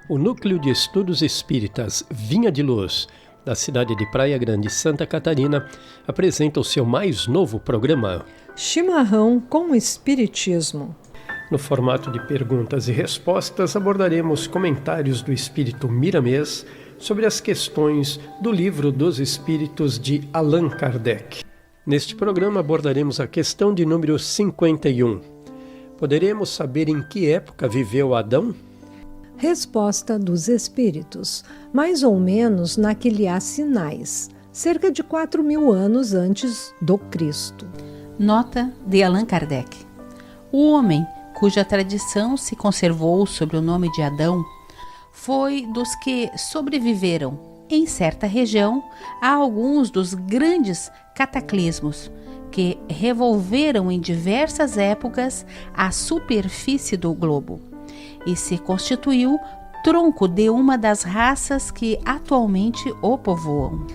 O Núcleo de Estudos Espíritas Vinha de Luz, da cidade de Praia Grande, Santa Catarina, apresenta o seu mais novo programa, Chimarrão com o Espiritismo. No formato de perguntas e respostas, abordaremos comentários do Espírito Miramês sobre as questões do Livro dos Espíritos de Allan Kardec. Neste programa abordaremos a questão de número 51. Poderemos saber em que época viveu Adão? Resposta dos Espíritos. Mais ou menos na que lhe há sinais, cerca de 4.000 anos antes do Cristo. Nota de Allan Kardec. O homem, cuja tradição se conservou sob o nome de Adão, foi dos que sobreviveram, em certa região, a alguns dos grandes cataclismos que revolveram em diversas épocas a superfície do globo e se constituiu tronco de uma das raças que atualmente o povoam.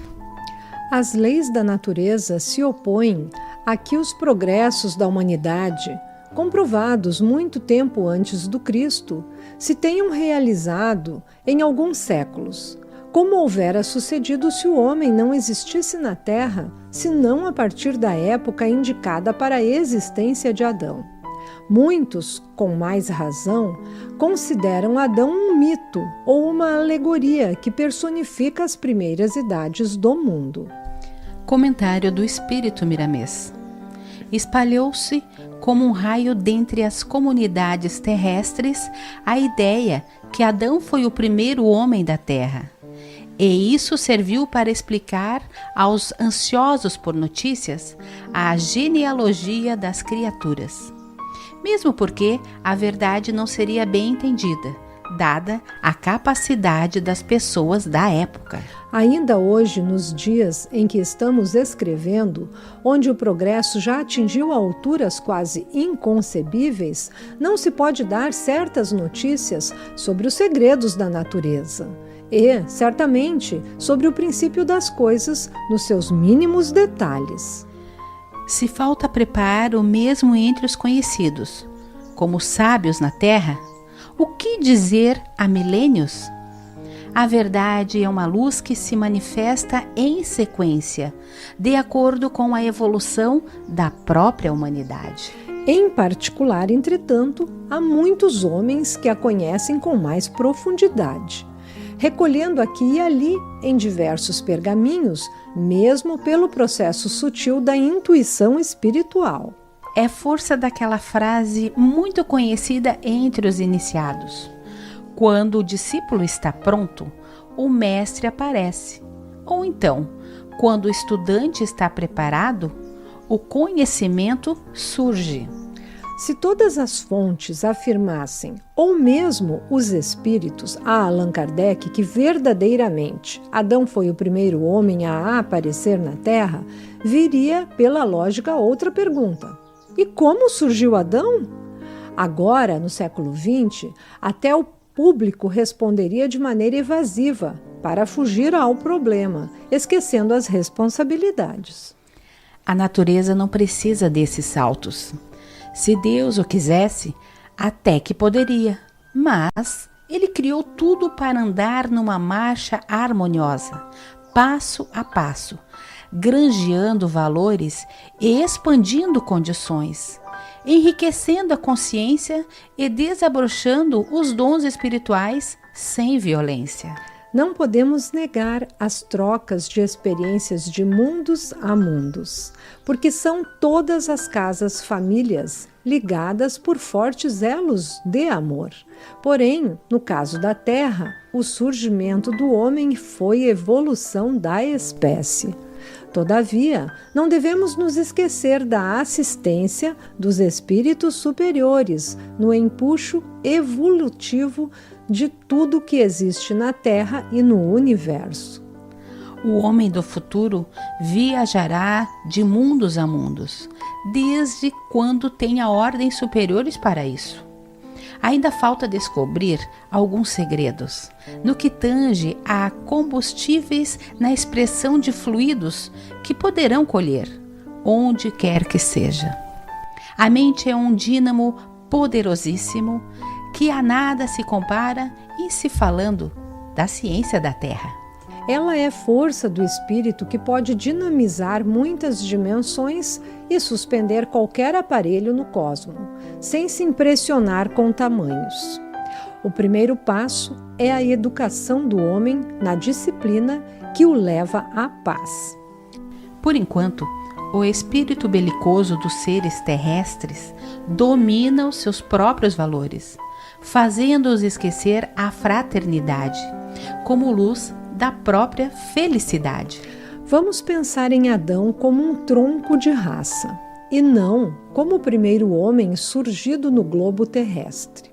As leis da natureza se opõem a que os progressos da humanidade, comprovados muito tempo antes do Cristo, se tenham realizado em alguns séculos, como houvera sucedido se o homem não existisse na Terra, senão a partir da época indicada para a existência de Adão. Muitos, com mais razão, consideram Adão um mito ou uma alegoria que personifica as primeiras idades do mundo. Comentário do Espírito Miramês. Espalhou-se como um raio dentre as comunidades terrestres a ideia que Adão foi o primeiro homem da Terra. E isso serviu para explicar aos ansiosos por notícias a genealogia das criaturas. Mesmo porque a verdade não seria bem entendida, dada a capacidade das pessoas da época. Ainda hoje, nos dias em que estamos escrevendo, onde o progresso já atingiu alturas quase inconcebíveis, não se pode dar certas notícias sobre os segredos da natureza e, certamente, sobre o princípio das coisas nos seus mínimos detalhes. Se falta preparo mesmo entre os conhecidos, como sábios na terra, o que dizer há milênios? A verdade é uma luz que se manifesta em sequência, de acordo com a evolução da própria humanidade. Em particular, entretanto, há muitos homens que a conhecem com mais profundidade, recolhendo aqui e ali, em diversos pergaminhos, mesmo pelo processo sutil da intuição espiritual. É força daquela frase muito conhecida entre os iniciados. Quando o discípulo está pronto, o mestre aparece. Ou então, quando o estudante está preparado, o conhecimento surge. Se todas as fontes afirmassem, ou mesmo os espíritos, a Allan Kardec, que verdadeiramente Adão foi o primeiro homem a aparecer na Terra, viria pela lógica outra pergunta. E como surgiu Adão? Agora, no século XX, até o público responderia de maneira evasiva, para fugir ao problema, esquecendo as responsabilidades. A natureza não precisa desses saltos. Se Deus o quisesse, até que poderia, mas Ele criou tudo para andar numa marcha harmoniosa, passo a passo, granjeando valores e expandindo condições, enriquecendo a consciência e desabrochando os dons espirituais sem violência. Não podemos negar as trocas de experiências de mundos a mundos, porque são todas as casas famílias ligadas por fortes elos de amor. Porém, no caso da Terra, o surgimento do homem foi evolução da espécie. Todavia, não devemos nos esquecer da assistência dos espíritos superiores no empuxo evolutivo de tudo que existe na Terra e no universo. O homem do futuro viajará de mundos a mundos, desde quando tenha ordens superiores para isso. Ainda falta descobrir alguns segredos no que tange a combustíveis na expressão de fluidos que poderão colher, onde quer que seja. A mente é um dínamo poderosíssimo que a nada se compara em se falando da ciência da Terra. Ela é força do espírito que pode dinamizar muitas dimensões e suspender qualquer aparelho no cosmo, sem se impressionar com tamanhos. O primeiro passo é a educação do homem na disciplina que o leva à paz. Por enquanto, o espírito belicoso dos seres terrestres domina os seus próprios valores, fazendo-os esquecer a fraternidade, como luz da própria felicidade. Vamos pensar em Adão como um tronco de raça, e não como o primeiro homem surgido no globo terrestre,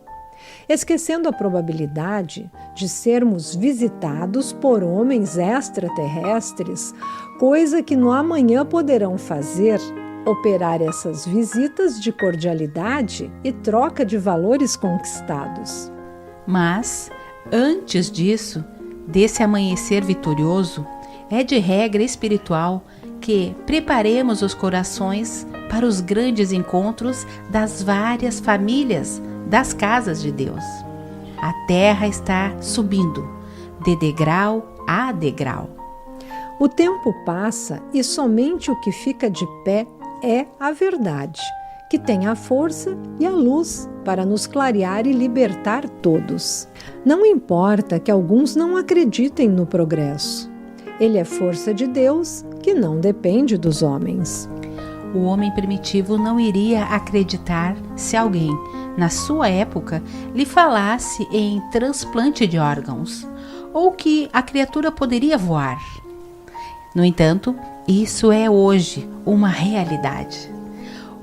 esquecendo a probabilidade de sermos visitados por homens extraterrestres, coisa que no amanhã poderão fazer, operar essas visitas de cordialidade e troca de valores conquistados. Mas, antes disso, desse amanhecer vitorioso, é de regra espiritual que preparemos os corações para os grandes encontros das várias famílias das casas de Deus. A terra está subindo, de degrau a degrau. O tempo passa e somente o que fica de pé é a verdade, que tem a força e a luz para nos clarear e libertar todos. Não importa que alguns não acreditem no progresso. Ele é força de Deus que não depende dos homens. O homem primitivo não iria acreditar se alguém, na sua época, lhe falasse em transplante de órgãos, ou que a criatura poderia voar. No entanto, isso é hoje uma realidade.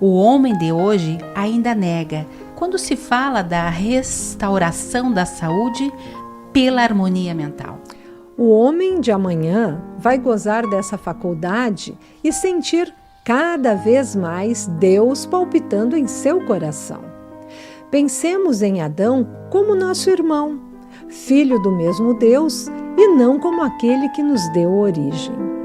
O homem de hoje ainda nega quando se fala da restauração da saúde pela harmonia mental. O homem de amanhã vai gozar dessa faculdade e sentir cada vez mais Deus palpitando em seu coração. Pensemos em Adão como nosso irmão, filho do mesmo Deus e não como aquele que nos deu origem.